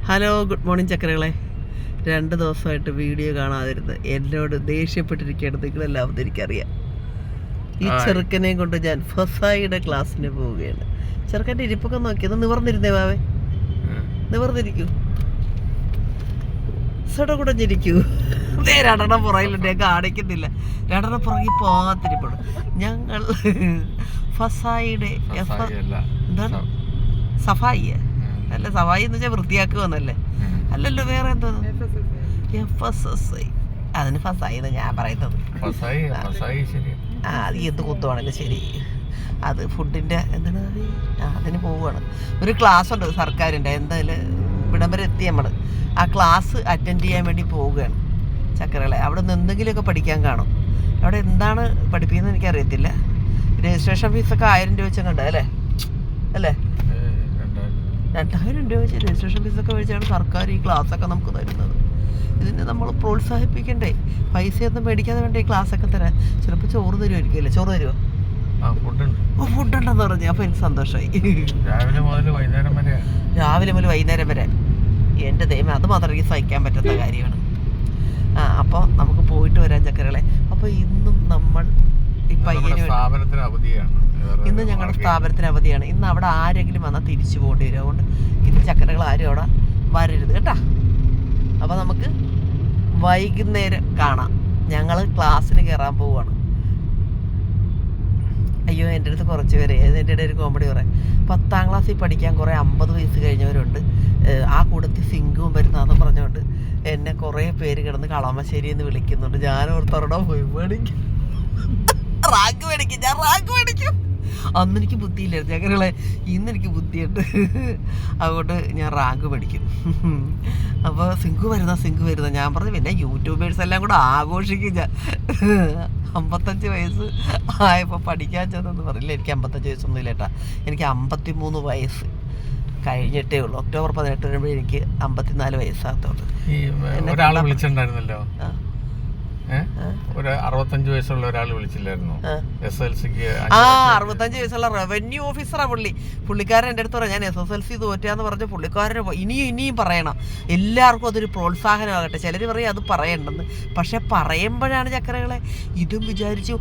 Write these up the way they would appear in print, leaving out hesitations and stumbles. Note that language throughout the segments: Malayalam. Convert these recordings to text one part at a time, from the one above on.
Hello, good morning ചക്കരകളെ. 2 ദിവസമായിട്ട് വീഡിയോ കാണാതിരുന്ന് എന്നോട് ദേഷ്യപ്പെട്ടിരിക്കുകയാണ് നിങ്ങളെല്ലാവരും. എനിക്കറിയാം. ഈ ചെറുക്കനെയും കൊണ്ട് ഞാൻ ഫസായിയുടെ ക്ലാസ്സിന് പോവുകയാണ്. ചെറുക്കൻ്റെ ഇരിപ്പൊക്കെ നോക്കിയത് നിവർന്നിരുന്നേ വാവേ, നിവർന്നിരിക്കൂ, സടകുടഞ്ഞിരിക്കൂ. രണ്ടെണ്ണം പുറകിലുണ്ട്, ഞാൻ കാണിക്കുന്നില്ല. രണ്ടെണ്ണം പുറകിൽ പോകാത്തിരിപ്പുണ്ട്. ഞങ്ങൾ ഫസായിയുടെ എന്താണ് സഫായി അല്ല, സഫായി എന്ന് വെച്ചാൽ വൃത്തിയാക്കുവന്നല്ലേ, അല്ലല്ലോ, വേറെ എന്തോ FSSI. അതിന് ഫസായി എന്ന് ഞാൻ പറയുന്നത്. അത് എന്ത് കുത്തുവാണല്ലോ ശരി. അത് ഫുഡിൻ്റെ എന്താണ് അതിന് പോവുകയാണ്. ഒരു ക്ലാസ് ഉണ്ട് സർക്കാരിൻ്റെ, എന്തായാലും ഇവിടം വരെ എത്തി നമ്മൾ. ആ ക്ലാസ് അറ്റൻഡ് ചെയ്യാൻ വേണ്ടി പോവുകയാണ് ചക്കരകളെ. അവിടെ നിന്ന് എന്തെങ്കിലുമൊക്കെ പഠിക്കാൻ കാണും. അവിടെ എന്താണ് പഠിപ്പിക്കുന്നത് എനിക്കറിയത്തില്ല. രജിസ്ട്രേഷൻ ഫീസൊക്കെ 1000 രൂപ വെച്ചൊക്കെ ഉണ്ട് അല്ലേ, 2000 രൂപ വെച്ച് രജിസ്ട്രേഷൻ ഫീസൊക്കെ വെച്ചാണ് സർക്കാർ ഈ ക്ലാസ്സൊക്കെ നമുക്ക് തരുന്നത്. ഇതിനെ നമ്മൾ പ്രോത്സാഹിപ്പിക്കണ്ടേ? പൈസയൊന്നും മേടിക്കാതെ വേണ്ട ഈ ക്ലാസ്സൊക്കെ തരാൻ. ചിലപ്പോൾ ചോറ് തരുമായിരിക്കും അല്ലേ? ചോറ് തരുമോ? ഫുഡുണ്ടെന്ന് പറഞ്ഞു. അപ്പോൾ എനിക്ക് സന്തോഷമായി. രാവിലെ മുതൽ വൈകുന്നേരം വരെ. എൻ്റെ ദൈവം, അത് മാത്രം എനിക്ക് സഹിക്കാൻ പറ്റാത്ത കാര്യമാണ്. അപ്പോൾ നമുക്ക് പോയിട്ട് വരാൻ ചക്കരകളെ. അപ്പോൾ ഇന്നും നമ്മൾ ഇന്ന് ഞങ്ങളുടെ സ്ഥാപനത്തിന് അവധിയാണ്. ഇന്ന് അവിടെ ആരെങ്കിലും വന്നാൽ തിരിച്ചു പോകേണ്ടി വരും. അതുകൊണ്ട് ഇന്ന് ചക്കരകൾ ആരും അവിടെ വരരുത് കേട്ടോ. അപ്പോൾ നമുക്ക് വൈകുന്നേരം കാണാം. ഞങ്ങൾ ക്ലാസ്സിന് കയറാൻ പോവുകയാണ്. അയ്യോ, എൻ്റെ അടുത്ത് കുറച്ച് പേര് എൻ്റെ ഇടയിൽ ഒരു കോമഡി പറയാം. 10ാം ക്ലാസ്സിൽ പഠിക്കാൻ കുറേ 50 വയസ്സ് കഴിഞ്ഞവരുണ്ട്. ആ കൂട്ടത്തിൽ സിംഗും വരുന്നതെന്ന് പറഞ്ഞുകൊണ്ട് എന്നെ കുറേ പേര് കിടന്ന് കളമശ്ശേരി എന്ന് വിളിക്കുന്നുണ്ട്. ഞാൻ ഓർത്തവരുടെ പോയി മേടിക്കും, റാങ്ക് മേടിക്കും, ഞാൻ റാങ്ക് മേടിക്കും. അന്ന് എനിക്ക് ബുദ്ധിയില്ലായിരുന്നു ചക്കരകളെ, ഇന്ന് എനിക്ക് ബുദ്ധിയുണ്ട്. അതുകൊണ്ട് ഞാൻ റാങ്ക് മേടിക്കും. അപ്പോൾ സിങ്ക് വരുന്ന ഞാൻ പറഞ്ഞു, പിന്നെ യൂട്യൂബേഴ്സ് എല്ലാം കൂടെ ആഘോഷിക്കും. ഞാൻ 55 വയസ്സ് ആയപ്പോൾ പഠിക്കാൻ ചെന്നെന്ന് പറയില്ല. എനിക്ക് 55 വയസ്സൊന്നും ഇല്ല കേട്ടാ. എനിക്ക് 53 വയസ്സ് കഴിഞ്ഞിട്ടേ ഉള്ളൂ. ഒക്ടോബർ 18 വരുമ്പോൾ എനിക്ക് 54 വയസ്സാകത്തുള്ളൂ. ഒരാൾ വിളിച്ചിട്ടുണ്ടായിരുന്നല്ലോ, ഒരു 65 വയസ്സുള്ള ഒരാൾ വിളിച്ചില്ലായിരുന്നു SSLCക്ക്? 65 വയസ്സുള്ള റവന്യൂ ഓഫീസറാ പുള്ളിക്കാരൻ എൻ്റെ അടുത്ത് പറയാം, ഞാൻ SSLC തോറ്റാന്ന് പറഞ്ഞ് പുള്ളിക്കാരന് ഇനിയും പറയണം. എല്ലാവർക്കും അതൊരു പ്രോത്സാഹനമാകട്ടെ. ചിലർ പറയും അത് പറയണ്ടെന്ന്. പക്ഷെ പറയുമ്പോഴാണ് ചക്കരകളെ ഇതും വിചാരിച്ചു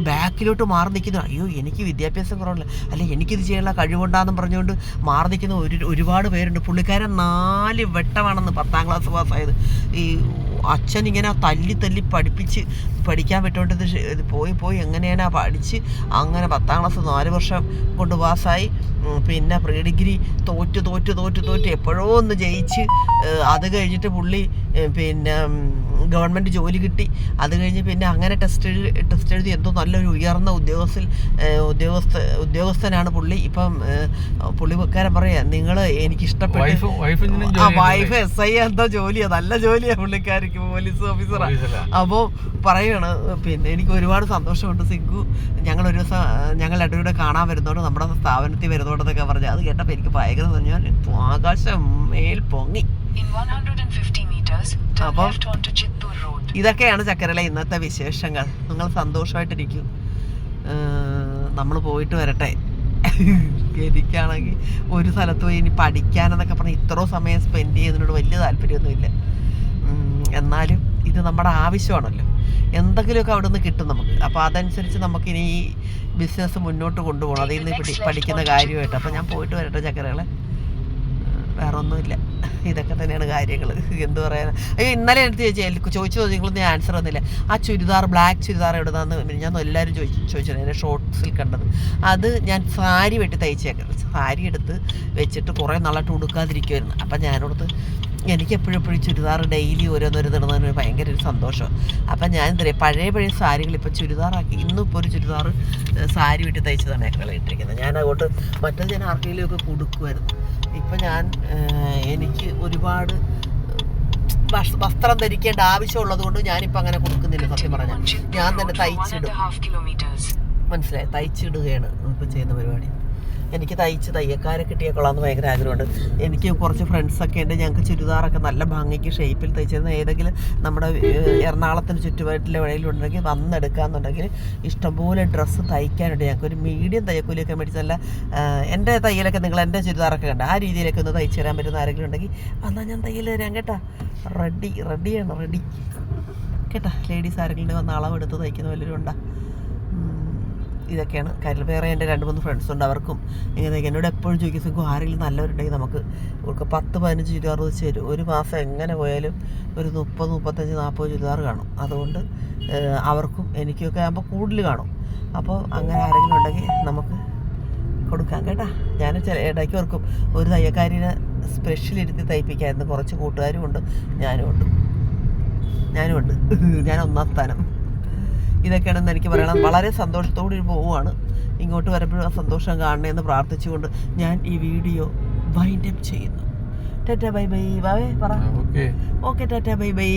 ബാക്കിലോട്ട് മാറി നിൽക്കുന്നു. അയ്യോ, എനിക്ക് വിദ്യാഭ്യാസം കുറവില്ല, അല്ലെ എനിക്കിത് ചെയ്യാനുള്ള കഴിവുണ്ടാന്ന് പറഞ്ഞുകൊണ്ട് മാറി നിൽക്കുന്ന ഒരുപാട് പേരുണ്ട്. പുള്ളിക്കാരൻ 4 വട്ടമാണെന്ന് 10ാം ക്ലാസ് പാസ്സായത്. ഈ അച്ഛൻ ഇങ്ങനെ തല്ലി പഠിക്കാൻ പറ്റുകൊണ്ട് പോയി എങ്ങനെയാണ് പഠിച്ച് അങ്ങനെ 10ാം ക്ലാസ് 4 വർഷം കൊണ്ട് പാസ്സായി. പിന്നെ പ്രീ ഡിഗ്രി തോറ്റ് എപ്പോഴോ ഒന്ന് ജയിച്ച്. അത് കഴിഞ്ഞിട്ട് പുള്ളി പിന്നെ ഗവൺമെൻറ് ജോലി കിട്ടി. അത് കഴിഞ്ഞ് പിന്നെ അങ്ങനെ ടെസ്റ്റ് എഴുതി എന്തോ നല്ലൊരു ഉയർന്ന ഉദ്യോഗസ്ഥനാണ് പുള്ളി. ഇപ്പം പുള്ളിക്കാരൻ പറയാ, നിങ്ങൾ എനിക്ക് ഇഷ്ടപ്പെട്ടു. വൈഫ് SI എന്തോ ജോലിയാണ്, നല്ല ജോലിയാണ് പുള്ളിക്കാർക്ക്, പോലീസ് ഓഫീസറാണ്. അപ്പോൾ പറയാണ്, പിന്നെ എനിക്ക് ഒരുപാട് സന്തോഷമുണ്ട് സിങ്കു, ഞങ്ങളൊരു ദിവസം ഞങ്ങൾ രണ്ടുകൂടെ കാണാൻ വരുന്നോണ്ട്, നമ്മുടെ സ്ഥാപനത്തിൽ വരുന്നോണ്ടെന്നൊക്കെ പറഞ്ഞു. അത് കേട്ടപ്പോൾ എനിക്ക് ഭയങ്കര, ഞാൻ ആകാശം മേൽ പൊങ്ങി. അപ്പം ഇതൊക്കെയാണ് ചക്കരയിലെ ഇന്നത്തെ വിശേഷങ്ങൾ. നിങ്ങൾ സന്തോഷമായിട്ടിരിക്കും. നമ്മൾ പോയിട്ട് വരട്ടെ. എനിക്കാണെങ്കിൽ ഒരു സ്ഥലത്ത് പോയി ഇനി പഠിക്കാനെന്നൊക്കെ പറഞ്ഞാൽ ഇത്രയോ സമയം സ്പെൻഡ് ചെയ്യുന്നതിനോട് വലിയ താല്പര്യമൊന്നുമില്ല. എന്നാലും ഇത് നമ്മുടെ ആവശ്യമാണല്ലോ. എന്തെങ്കിലുമൊക്കെ അവിടെ നിന്ന് കിട്ടും നമുക്ക്. അപ്പോൾ അതനുസരിച്ച് നമുക്കിനി ഈ ബിസിനസ് മുന്നോട്ട് കൊണ്ടുപോകണം. അതിൽ നിന്ന് പഠിക്കുന്ന കാര്യമായിട്ട്. അപ്പോൾ ഞാൻ പോയിട്ട് വരട്ടെ ചക്കരകളെ, വേറെ ഒന്നുമില്ല. ഇതൊക്കെ തന്നെയാണ് കാര്യങ്ങൾ. എന്ത് പറയാൻ. അയ്യോ, ഇന്നലെ എടുത്ത് ചോദിച്ചു നിങ്ങളൊന്നും ആൻസർ തന്നില്ല. ആ ചുരിദാർ, ബ്ലാക്ക് ചുരിദാർ എവിടുന്നാന്ന് ഞാൻ എല്ലാവരും ചോദിച്ചു. എൻ്റെ ഷോർട്ട്സിൽ കണ്ടത് അത് ഞാൻ സാരി വെട്ടി തയ്ച്ചേക്കുന്നത്. സാരി എടുത്ത് വെച്ചിട്ട് കുറേ നാളായിട്ട് ഉടുക്കാതിരിക്കുമായിരുന്നു. അപ്പം ഞാനോടത്ത് എനിക്ക് എപ്പോഴും ചുരിദാർ ഡെയിലി ഓരോന്നിടുന്നതിന് ഭയങ്കര ഒരു സന്തോഷം. അപ്പം ഞാൻ എന്താ പറയുക, പഴയ സാരികൾ ഇപ്പോൾ ചുരിദാറാക്കി. ഇന്നിപ്പോൾ ഒരു ചുരിദാർ സാരി വെട്ടി തയ്ച്ചതാണ് ഞങ്ങൾ ഇട്ടിരിക്കുന്നത്. ഞാൻ അതുകൊണ്ട് മറ്റേത് ഞാൻ ആർക്കെങ്കിലുമൊക്കെ കൊടുക്കുമായിരുന്നു. ഇപ്പം എനിക്ക് ഒരുപാട് വസ്ത്രം ധരിക്കേണ്ട ആവശ്യമുള്ളത് കൊണ്ട് ഞാനിപ്പോൾ അങ്ങനെ കൊടുക്കുന്നില്ല. സത്യം പറഞ്ഞാൽ ഞാൻ തന്നെ തയ്ച്ചിടും. മനസ്സിലായി, തയ്ച്ചിടുകയാണ് ഇപ്പോൾ ചെയ്യുന്ന പരിപാടി. എനിക്ക് തയ്യക്കാരെ കിട്ടിയാൽ കൊള്ളാമെന്ന് ഭയങ്കര ആഗ്രഹമുണ്ട്. എനിക്ക് കുറച്ച് ഫ്രണ്ട്സൊക്കെ ഉണ്ട്, ഞങ്ങൾക്ക് ചുരിദാറൊക്കെ നല്ല ഭംഗിക്ക് ഷേപ്പിൽ തയ്ച്ചിരുന്ന ഏതെങ്കിലും നമ്മുടെ എറണാകുളത്തിന് ചുറ്റുപാട്ടിലെ വഴിയിലുണ്ടെങ്കിൽ വന്നെടുക്കാമെന്നുണ്ടെങ്കിൽ ഇഷ്ടംപോലെ ഡ്രസ്സ് തയ്ക്കാനുണ്ട്. ഞങ്ങൾക്ക് ഒരു മീഡിയം തയ്യക്കൂലിയൊക്കെ മേടിച്ച് നല്ല എൻ്റെ തയ്യലൊക്കെ നിങ്ങൾ എൻ്റെ ചുരിദാറൊക്കെ കണ്ട ആ രീതിയിലൊക്കെ ഒന്ന് തയ്ച്ചു തരാൻ പറ്റുന്ന ആരെങ്കിലും ഉണ്ടെങ്കിൽ വന്നാൽ ഞാൻ തയ്യൽ തരാം കേട്ടോ. റെഡി കേട്ടോ. ലേഡീസ് ആരെങ്കിലും വന്ന് അളവെടുത്ത് തയ്ക്കുന്ന വല്ലവരും ഉണ്ടാ. ഇതൊക്കെയാണ് കാര്യം. വേറെ എൻ്റെ 2-3 ഫ്രണ്ട്സ് ഉണ്ട്, അവർക്കും ഇങ്ങനെ എന്നോട് എപ്പോഴും ചോദിക്കും ആരെങ്കിലും നല്ലവരുണ്ടെങ്കിൽ നമുക്ക് 10-15 ചുരിദാർ വെച്ച് തരും. ഒരു മാസം എങ്ങനെ പോയാലും ഒരു 30-35-40 ചുരിദാർ കാണും. അതുകൊണ്ട് അവർക്കും എനിക്കൊക്കെ ആകുമ്പോൾ കൂടുതൽ കാണും. അപ്പോൾ അങ്ങനെ ആരെങ്കിലും ഉണ്ടെങ്കിൽ നമുക്ക് കൊടുക്കാം കേട്ടോ. ഞാൻ ഇടയ്ക്ക് ഓർക്കും ഒരു തയ്യക്കാരിനെ സ്പെഷ്യൽ ഇരുത്തി തയ്പ്പിക്കാമായിരുന്നു. കുറച്ച് കൂട്ടുകാരും ഉണ്ട്, ഞാനും ഉണ്ട്. ഞാൻ 1-ാം സ്ഥാനം. ഇതൊക്കെയാണെന്ന് എനിക്ക് പറയണം. വളരെ സന്തോഷത്തോടെ പോവുകയാണ്. ഇങ്ങോട്ട് വരുമ്പോഴും ആ സന്തോഷം കാണണമെന്ന് പ്രാർത്ഥിച്ചുകൊണ്ട് ഞാൻ ഈ വീഡിയോ വൈൻഡപ്പ് ചെയ്യുന്നു. Tata bye bye. വാവേ പറ. Okay tata bye bye.